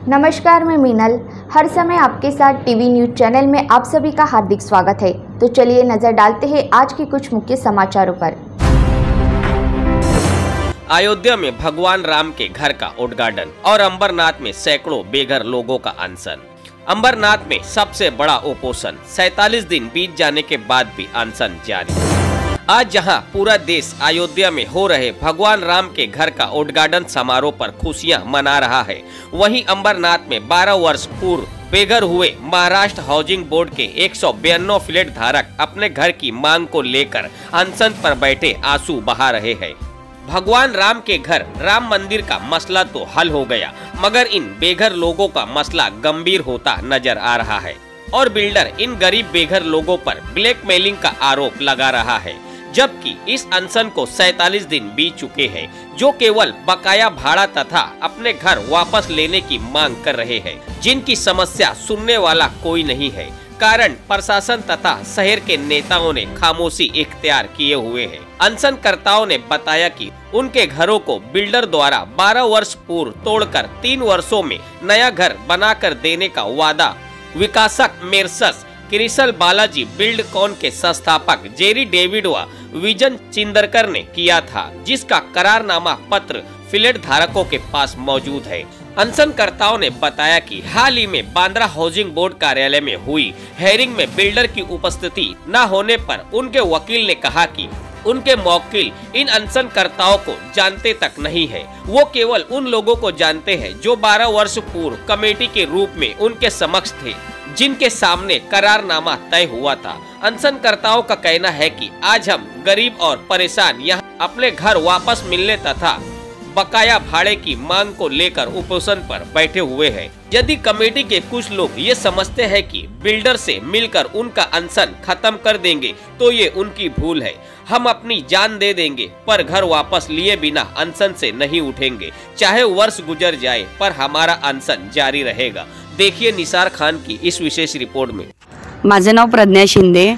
नमस्कार, मैं मीनल। हर समय आपके साथ टीवी न्यूज़ चैनल में आप सभी का हार्दिक स्वागत है। तो चलिए नजर डालते हैं आज के कुछ मुख्य समाचारों पर। अयोध्या में भगवान राम के घर का उद्घाटन और अंबरनाथ में सैकड़ों बेघर लोगों का अनशन। अंबरनाथ में सबसे बड़ा उपोषण, 47 दिन बीत जाने के बाद भी अनशन जारी। आज जहां पूरा देश अयोध्या में हो रहे भगवान राम के घर का उद्घाटन समारोह पर खुशियां मना रहा है, वहीं अंबरनाथ में 12 वर्ष पूर्व बेघर हुए महाराष्ट्र हाउसिंग बोर्ड के 192 फ्लैट धारक अपने घर की मांग को लेकर अनशन पर बैठे आंसू बहा रहे हैं। भगवान राम के घर राम मंदिर का मसला तो हल हो गया, मगर इन बेघर लोगों का मसला गंभीर होता नजर आ रहा है और बिल्डर इन गरीब बेघर लोगों पर ब्लैकमेलिंग का आरोप लगा रहा है। जबकि इस अनशन को 47 दिन बीत चुके हैं, जो केवल बकाया भाड़ा तथा अपने घर वापस लेने की मांग कर रहे हैं, जिनकी समस्या सुनने वाला कोई नहीं है। कारण प्रशासन तथा शहर के नेताओं ने खामोशी इख्तियार किए हुए हैं। अनशनकर्ताओं ने बताया कि उनके घरों को बिल्डर द्वारा 12 वर्ष पूर्व तोड़कर 3 वर्षों में नया घर बनाकर देने का वादा विकासक मेरसस क्रिसल बालाजी बिल्डकॉन के संस्थापक जेरी डेविड व विजन चिंदरकर ने किया था, जिसका करारनामा पत्र फ्लैट धारकों के पास मौजूद है। अनशनकर्ताओं ने बताया कि हाल ही में बांद्रा हाउसिंग बोर्ड कार्यालय में हुई हेयरिंग में बिल्डर की उपस्थिति न होने पर उनके वकील ने कहा कि उनके मौकिल इन अनशनकर्ताओं को जानते तक नहीं है। वो केवल उन लोगों को जानते हैं जो 12 वर्ष पूर्व कमेटी के रूप में उनके समक्ष थे, जिनके सामने करारनामा तय हुआ था। अनशनकर्ताओं का कहना है कि आज हम गरीब और परेशान यहाँ अपने घर वापस मिलने तथा बकाया भाड़े की मांग को लेकर उपोषण पर बैठे हुए हैं। यदि कमेटी के कुछ लोग ये समझते हैं कि बिल्डर से मिलकर उनका अनशन खत्म कर देंगे, तो ये उनकी भूल है। हम अपनी जान दे देंगे, पर घर वापस लिए बिना अनशन से नहीं उठेंगे। चाहे वर्ष गुजर जाए, पर हमारा अनशन जारी रहेगा। देखिए निसार खान की इस विशेष रिपोर्ट में। माझं नाव प्रज्ञा शिंदे।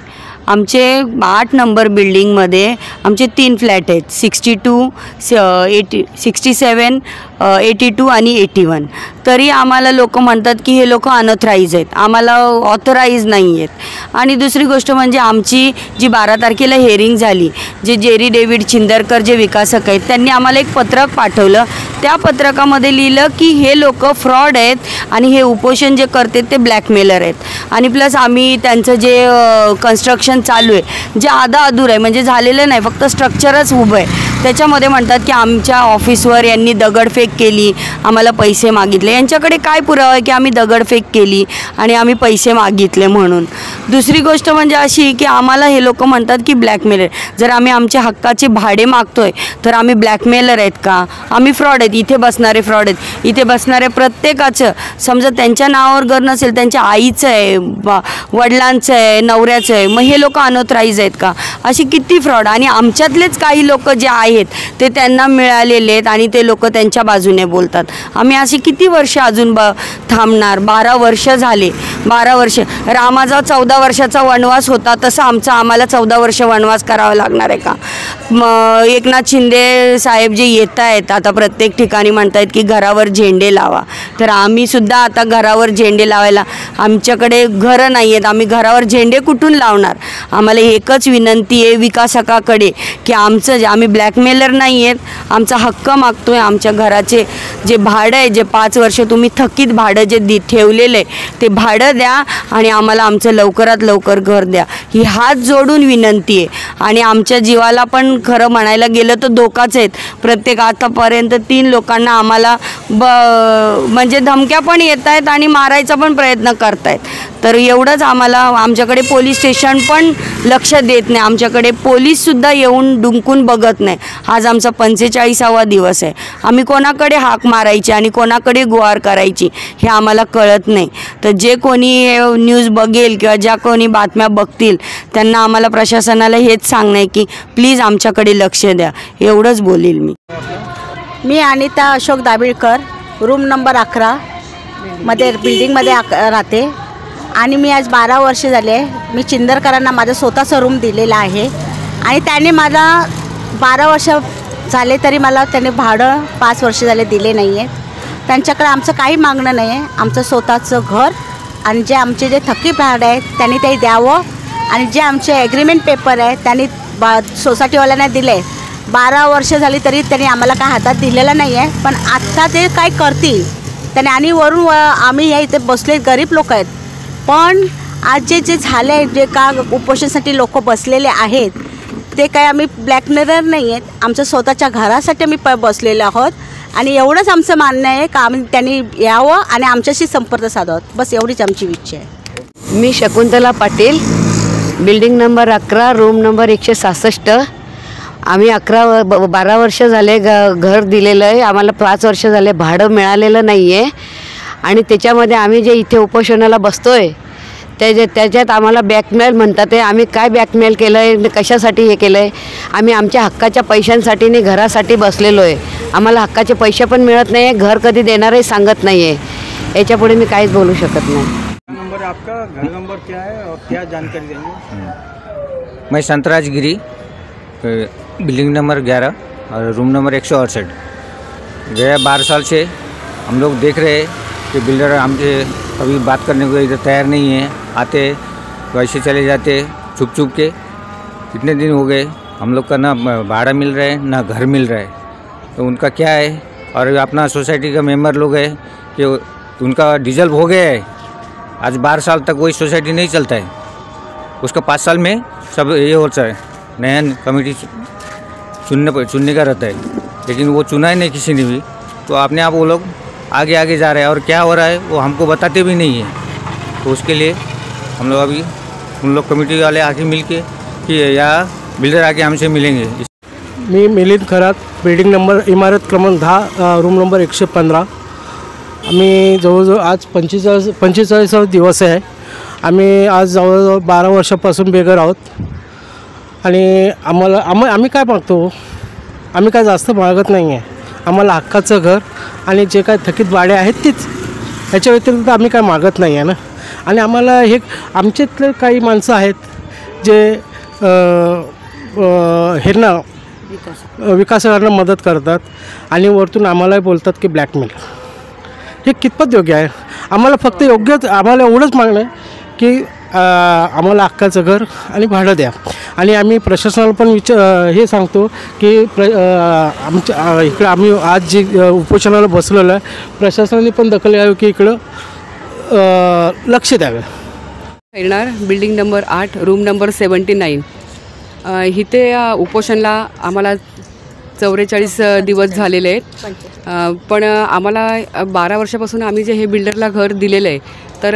आमचे 8 नंबर बिल्डिंगमध्ये आमचे 3 फ्लॅट आहेत, 62, 67, 82 आणि 81। तरी आम्हाला लोक म्हणतात की हे लोक अनऑथराइज आहेत, आम्हाला ऑथराइज नाही आहेत। आणि दुसरी गोष्ट म्हणजे आमची जी 12 तारखेला हेअरिंग झाली, जे जेरी डेव्हिड चिंदरकर जे विकासक आहेत, त्यांनी आम्हाला एक पत्रक पाठवलं। त्या पत्रकामध्ये लिहिलं की हे लोक फ्रॉड आहेत आणि हे उपोषण जे करतात ते ब्लॅकमेलर आहेत। आणि प्लस आम्ही त्यांचं जे कन्स्ट्रक्शन चालू आहे, जे आधा अधूर आहे, म्हणजे झालेलं नाही, फक्त स्ट्रक्चरच उभं आहे, त्याच्यामध्ये म्हणतात की आमच्या ऑफिसवर यांनी दगडफेक केली, आम्हाला पैसे मागितले। यांच्याकडे काय पुरावा आहे की आम्ही दगडफेक केली आणि आम्ही पैसे मागितले म्हणून? दुसरी गोष्ट म्हणजे अशी की आम्हाला हे लोक म्हणतात की ब्लॅकमेलर। जर आम्ही आमच्या हक्काचे भाडे मागतोय तर आम्ही ब्लॅकमेलर आहेत का? आम्ही फ्रॉड आहेत, इथे बसणारे फ्रॉड आहेत। इथे बसणारे प्रत्येकाचं समजा त्यांच्या नावावर घर नसेल, त्यांच्या आईचं आहे, वडिलांचं आहे, नवऱ्याचं आहे, मग हे लोक अनऑथराइज आहेत का? अशी किती फ्रॉड। आणि आमच्यातलेच काही लोक जे आहेत ते त्यांना मिळालेले आहेत आणि ते लोक त्यांच्या बाजूने बोलतात। आम्ही अशी किती वर्ष अजून थांबणार? 12 वर्ष झाले, 12 वर्ष। रामाचा 14 वर्षाचा वनवास होता, तसं आम्हाला 14 वर्ष वनवास करावा लागणार आहे का? एकनाथ शिंदे साहेब जे येत आहेत आता प्रत्येक ठिकाणी म्हणतात की घरावर झेंडे लावा, तर आम्ही सुद्धा आता घरावर झेंडे लावायला आमच्याकडे घरं नाही आहेत, आम्ही घरावर झेंडे कुठून लावणार? आम्हाला एकच विनंती आहे विकासकाकडे की आमचं आम्ही ब्लॅकमेलर नाही आहेत, आमचा हक्क मागतोय। आमच्या घराचे जे भाडं आहे, जे 5 वर्ष तुम्ही थकीत भाडं जे ठेवलेलं आहे ते भाडं द्या आणि आम्हाला आमचं लवकरात लवकर घर द्या, ही हात जोडून विनंती आहे। आणि आमच्या जीवाला पण खरं म्हणायला गेलं तर धोकाच आहेत। प्रत्येक आतापर्यंत 3 लोकांना आम्हाला म्हणजे धमक्या पण येत आहेत आणि मारायचा पण प्रयत्न करतायत। तर एवढंच आम्हाला, आमच्याकडे पोलीस स्टेशन पण लक्ष देत नाही, आमच्याकडे पोलीससुद्धा येऊन डुंकून बघत नाही। आज आमचा 45वा दिवस आहे, आम्ही कोणाकडे हाक मारायची आणि कोणाकडे गुहार करायची हे आम्हाला कळत नाही। तर जे कोणी न्यूज बघेल किंवा ज्या कोणी बातम्या बघतील त्यांना आम्हाला प्रशासनाला हेच सांगणं आहे की प्लीज आमच्याकडे लक्ष द्या, एवढंच बोलेल मी। अनिता अशोक दाबिळकर, रूम नंबर 11 मध्ये बिल्डिंगमध्ये राहते आणि मी आज 12 वर्ष झाले मी चिंदरकरांना माझा स्वतःचा रूम दिलेला आहे आणि त्याने माझा 12 वर्ष झाले तरी मला त्याने भाडं 5 वर्ष झाले दिले नाही आहे। त्यांच्याकडे आमचं काही मागणं नाही आहे. आमचं स्वतःचं घर आणि जे आमचे जे थकीत भाडं आहे त्यांनी ते द्यावं आणि जे आमचे ॲग्रीमेंट पेपर आहे त्यांनी सोसायटीवाल्यांना दिले. 12 वर्ष झाली तरी त्यांनी आम्हाला काय हातात दिलेलं नाही आहे. पण आत्ता ते काय करतील त्याने आणि वरून आम्ही या इथे बसले गरीब लोक आहेत. पण आज जे झाले जे का उपोषणासाठी लोक बसलेले आहेत ते काय आम्ही ब्लॅकमेलर नाही आहेत. आमच्या स्वतःच्या घरासाठी आम्ही बसलेलो आहोत आणि एवढंच आमचं मानणं आहे का आम्ही त्यांनी यावं आणि आमच्याशी संपर्क साधावं. बस एवढीच आमची इच्छा आहे. मी Shakuntala Patil, building number 11, room number 166. आम्ही 12 वर्ष झाले घर दिलेलं आहे. आम्हाला 5 वर्ष झाले भाडं मिळालेलं नाही आहे आणि त्याच्यामध्ये आम्ही जे इथे उपोषणाला बसतो आहे त्याच्यात आम्हाला बॅकमेल म्हणतात आहे. आम्ही काय बॅकमेल केलं आहे, कशासाठी हे केलं आहे? आम्ही आमच्या हक्काच्या पैशांसाठी आणि घरासाठी बसलेलो आहे. आम्हाला हक्काचे पैसे पण मिळत नाही आहे, घर कधी देणारही सांगत नाही आहे. याच्यापुढे मी काहीच बोलू शकत नाही. नंबर आपका, घर नंबर क्या है और क्या जानकारी देंगे? मैं संतराज गिरी, बिल्डिंग नंबर 11 और रूम नंबर 168. गया 12 साल से हम लोग देख रहे हैं कि बिल्डर हमसे कभी बात करने को इधर तैयार नहीं है. आते वैसे चले जाते छुप के. कितने दिन हो गए हम लोग का ना भाड़ा मिल रहा है ना घर मिल रहा है. तो उनका क्या है? और अपना सोसाइटी का मेंबर लोग है कि उनका डीजल हो गया है. आज 12 साल तक वही सोसाइटी नहीं चलता है. उसका 5 साल में सब ये होता है, नया कमेटी चुनने का रहता है. लेकिन वो चुना ही नहीं किसी ने भी. तो अपने आप वो लोग आगे जा रहे हैं और क्या हो रहा है वो हमको बताते भी नहीं है. तो उसके लिए हम लोग अभी उन लोग कमेटी वाले आके मिल के कि या बिल्डर आके हमसे मिलेंगे. मी मिलिंद खरात, बिल्डिंग नंबर इमारत क्रमांक 10, रूम नंबर 115. आम्ही जवळजवळ आज 45 दिवस आहे. आम्ही आज जवळजवळ 12 वर्षापासून बेघर आहोत आणि आम्ही काय मागतो? आम्ही काय जास्त मागत नाही आहे. आम्हाला हक्काचं घर आणि जे काय थकीत भाडे आहेत तीच, याच्या व्यतिरिक्त आम्ही काय मागत नाही आहे ना. आणि आम्हाला हे आमच्यातले काही माणसं आहेत जे हे ना विकासाला मदत करतात आणि वरतून आम्हाला बोलतात की ब्लॅकमेल. हे कितपत योग्य आहे? आम्हाला फक्त आम्हाला एवढंच मागणं आहे की आम्हाला हक्काचं घर आणि भाडं द्या. आणि आम्ही प्रशासनाला पण हे सांगतो की आमच्या इकडं आम्ही आज जे उपोषणाला बसलेलं आहे प्रशासनाने पण दखल घ्यावी की इकडं लक्ष द्यावे. येणार बिल्डिंग नंबर 8, रूम नंबर 79. इथे उपोषणाला आम्हाला 44 दिवस झालेले आहेत. पण आम्हाला 12 वर्षापासून आम्ही जे हे बिल्डरला घर दिलेलं आहे तर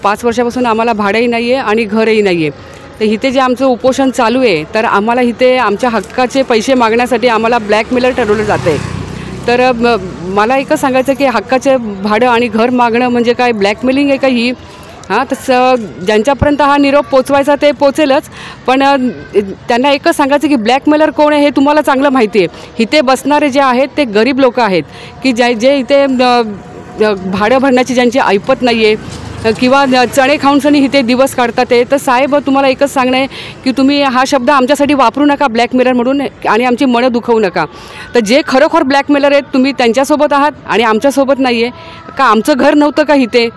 5 वर्षापासून आम्हाला भाडंही नाही आहे आणि घरही नाही आहे. तर इथे जे आमचं उपोषण चालू आहे तर आम्हाला इथे आमच्या हक्काचे पैसे मागण्यासाठी आम्हाला ब्लॅकमेलर ठरवलं जातं आहे. तर मला एकच सांगायचं की हक्काचे भाडं आणि घर मागणं म्हणजे काय ब्लॅकमेलिंग आहे का ही? हां, तसं ज्यांच्यापर्यंत हा निरोप पोचवायचा ते पोचेलच. पण त्यांना एकच सांगायचं की ब्लॅकमेलर कोण आहे हे तुम्हाला चांगलं माहिती आहे. इथे बसणारे जे आहेत ते गरीब लोक आहेत की जे इथे भाडं भरण्याची ज्यांची ऐपत नाही आहे किंवा चणे खाऊनसनी इथे दिवस काढतात आहे. तर साहेब तुम्हाला एकच सांगणं आहे की तुम्ही हा शब्द आमच्यासाठी वापरू नका ब्लॅकमेलर म्हणून आणि आमची मनं दुखवू नका. तर जे खरोखर ब्लॅकमेलर आहेत तुम्ही त्यांच्यासोबत आहात आणि आमच्यासोबत नाही आहे का? आमचं घर नव्हतं का इथे?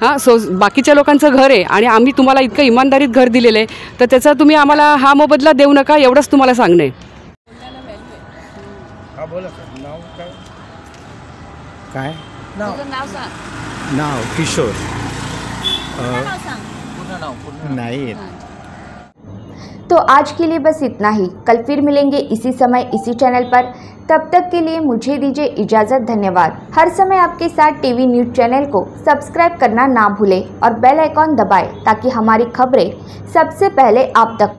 हां, बाकीच्या लोकांचं घर आहे आणि आम्ही तुम्हाला इतकं इमानदारीत घर दिलेलं आहे तर त्याचा तुम्ही आम्हाला हा मोबदला देऊ नका एवढंच तुम्हाला सांगणं आहे. काय नाव? किशोर. नहीं. तो आज के लिए बस इतना ही. कल फिर मिलेंगे इसी समय इसी चैनल पर. तब तक के लिए मुझे दीजिए इजाज़त. धन्यवाद. हर समय आपके साथ टीवी न्यूज़ चैनल को सब्सक्राइब करना ना भूलें और बेल आइकॉन दबाएं ताकि हमारी खबरें सबसे पहले आप तक